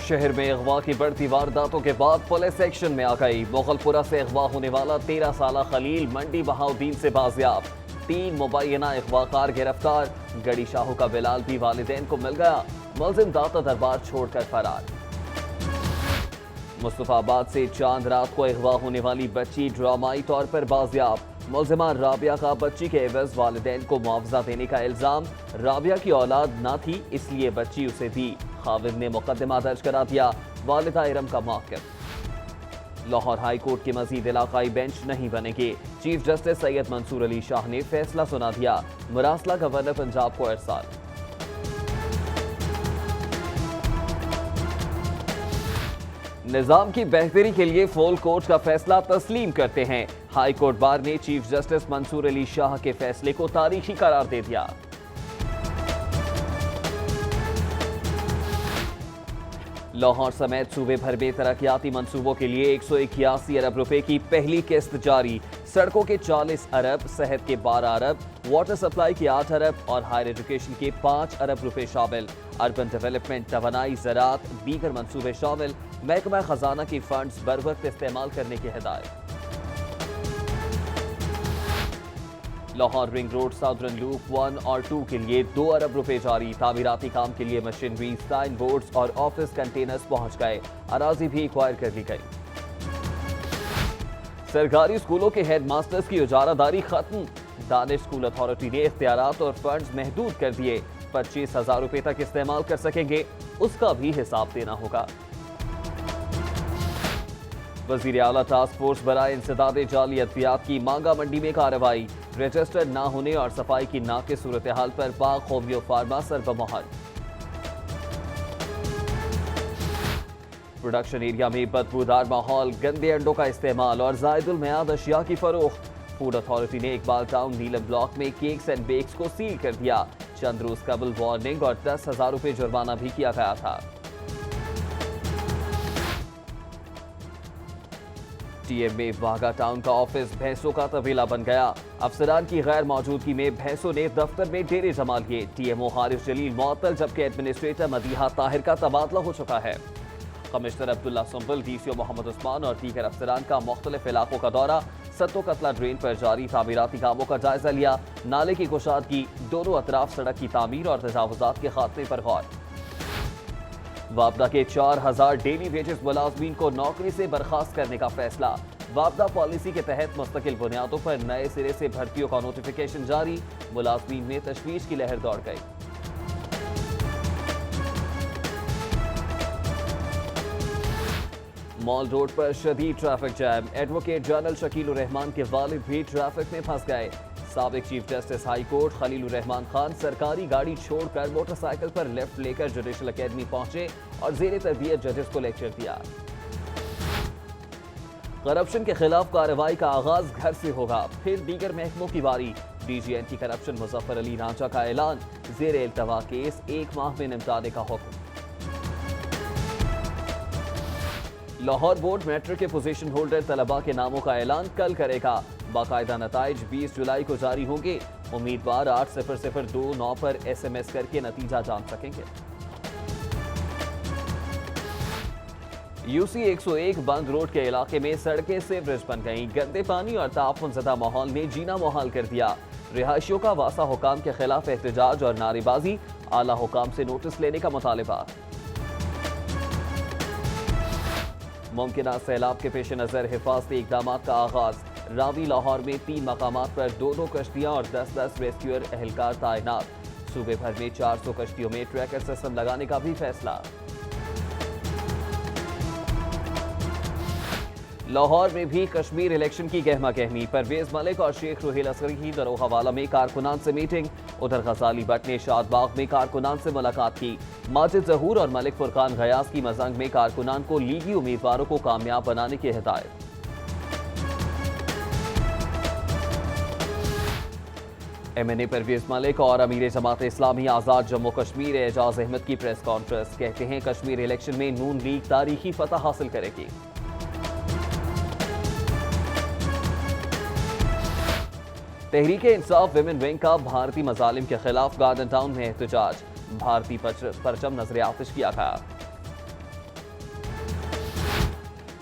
شہر میں اغوا کی بڑھتی وارداتوں کے بعد پولیس ایکشن میں آ گئی۔ مغلپورہ سے اغوا ہونے والا 13 سالہ خلیل منڈی بہاؤدین سے بازیاب، 3 مبینہ اغوا کار گرفتار۔ گڑی شاہو کا بلال بھی والدین کو مل گیا، ملزم داتا دربار چھوڑ کر فرار۔ مصطفیٰ آباد سے چاند رات کو اغوا ہونے والی بچی ڈرامائی طور پر بازیاب، ملزمہ رابعہ کا بچی کے عوض والدین کو معاوضہ دینے کا الزام۔ رابعہ کی اولاد نہ تھی اس لیے بچی اسے دی، خاوند نے مقدمہ درج کرا دیا، والدہ ارم کا موقف۔ لاہور ہائی کورٹ کے مزید علاقائی بینچ نہیں بنے گے، چیف جسٹس سید منصور علی شاہ نے فیصلہ سنا دیا، مراسلہ گورنر پنجاب کو ارسال۔ نظام کی بہتری کے لیے فول کورٹ کا فیصلہ تسلیم کرتے ہیں، ہائی کورٹ بار نے چیف جسٹس منصور علی شاہ کے فیصلے کو تاریخی قرار دے دیا۔ لاہور سمیت صوبے بھر میں ترقیاتی منصوبوں کے لیے 181 ارب روپے کی پہلی قسط جاری، سڑکوں کے 40 ارب، صحت کے 12 ارب، واٹر سپلائی کے 8 ارب اور ہائر ایجوکیشن کے 5 ارب روپے شامل۔ اربن ڈیولپمنٹ، توانائی، زراعت، دیگر منصوبے شامل۔ محکمہ خزانہ کی فنڈز بر وقت استعمال کرنے کی ہدایت۔ Lahore ring road southern loop 1 اور 2 کے لیے 2 ارب روپے جاری، تعمیراتی کام کے لیے مشینری، سائن بورڈز اور آفس کنٹینرز پہنچ گئے، اراضی بھی ایکوائر کر لی گئی۔ سرکاری اسکولوں کے ہیڈ ماسٹرز کی اجارہ داری ختم، دانش اسکول اتھارٹی نے اختیارات اور فنڈز محدود کر دیے، 25,000 روپے تک استعمال کر سکیں گے، اس کا بھی حساب دینا ہوگا۔ وزیر اعلیٰ ٹاسک فورس برائے انسداد جعلی ادویات کی مانگا منڈی میں کارروائی، رجسٹر نہ ہونے اور صفائی کی ناقص صورتحال پر پاک ہومیو فارما سربمہر۔ پروڈکشن ایریا میں بدبودار ماحول، گندے انڈوں کا استعمال اور زائد المیعاد اشیاء کی فروخت، فوڈ اتھارٹی نے اقبال ٹاؤن نیلم بلاک میں کیکس اینڈ بیکس کو سیل کر دیا، چند روز قبل وارننگ اور 10,000 روپے جرمانہ بھی کیا گیا تھا۔ ٹی ایم میں واگا ٹاؤن کا آفس بھینسوں کا طویلہ بن گیا، افسران کی غیر موجودگی میں بھینسوں نے دفتر میں ڈیرے جما لیے، ٹی ایم او حارث جلیل معطل جبکہ ایڈمنسٹریٹر مدیحہ طاہر کا تبادلہ ہو چکا ہے۔ کمشنر عبداللہ سنبل، ڈی سی او محمد عثمان اور دیگر افسران کا مختلف علاقوں کا دورہ، ستو قتلہ ڈرین پر جاری تعمیراتی کاموں کا جائزہ لیا، نالے کی کشادگی، دونوں اطراف سڑک کی تعمیر اور تجاوزات کے خاتمے پر غور۔ وابڈا کے 4,000 ڈیلی ویجز ملازمین کو نوکری سے برخاست کرنے کا فیصلہ، وابڈا پالیسی کے تحت مستقل بنیادوں پر نئے سرے سے بھرتیوں کا نوٹیفیکیشن جاری، ملازمین میں تشویش کی لہر دوڑ گئی۔ مال روڈ پر شدید ٹریفک جام، ایڈوکیٹ جنرل شکیل الرحمان کے والد بھی ٹریفک میں پھنس گئے، سابق chief justice high court Khalil ur-Rehman Khan سرکاری گاڑی چھوڑ کر موٹر سائیکل پر لیفٹ لے کر جوڈیشل اکیڈمی پہنچے اور زیر تربیت ججز کو لیکچر دیا۔ کرپشن کے خلاف کارروائی کا آغاز گھر سے ہوگا، پھر دیگر محکموں کی باری، D G anti corruption Muzaffar Ali Ranjha کا اعلان، زیر التوا کیس 1 ماہ میں نمٹانے کا حکم۔ لاہور بورڈ میٹرک کے پوزیشن ہولڈر طلباء کے ناموں کا اعلان کل کرے گا، باقاعدہ نتائج 20 جولائی کو جاری ہوں گے، امیدوار 80029 پر ایس ایم ایس کر کے نتیجہ جان سکیں گے۔ یو سی 101 بند روڈ کے علاقے میں سڑکیں سیوریج بن گئیں، گندے پانی اور تعفن زدہ ماحول نے جینا محال کر دیا، رہائشیوں کا واسطہ حکام کے خلاف احتجاج اور نعرے بازی، اعلیٰ حکام سے نوٹس لینے کا مطالبہ۔ ممکنہ سیلاب کے پیش نظر حفاظتی اقدامات کا آغاز، راوی لاہور میں 3 مقامات پر 2 کشتیاں اور 10 ریسکیور اہلکار تعینات، صوبے بھر میں 400 کشتیوں میں ٹریکر سسٹم لگانے کا بھی فیصلہ۔ لاہور میں بھی کشمیر الیکشن کی گہما گہمی، پرویز ملک اور شیخ روہیل اصغری کی دروغہ والا میں کارکنان سے میٹنگ، ادھر غزالی بٹ نے شاد باغ میں کارکنان سے ملاقات کی، ماجد ظہور اور ملک فرقان غیاث کی مزنگ میں کارکنان کو لیگی امیدواروں کو کامیاب بنانے کی ہدایت۔ ایم این اے پرویز ملک اور امیر جماعت اسلامی آزاد جموں کشمیر اعجاز احمد کی پریس کانفرنس، کہتے ہیں کشمیر الیکشن میں نون لیگ تاریخی فتح حاصل کرے گی۔ تحریک انصاف ویمن ونگ کا بھارتی مظالم کے خلاف گارڈن ٹاؤن میں احتجاج، بھارتی پرچم نظر آتش کیا گیا۔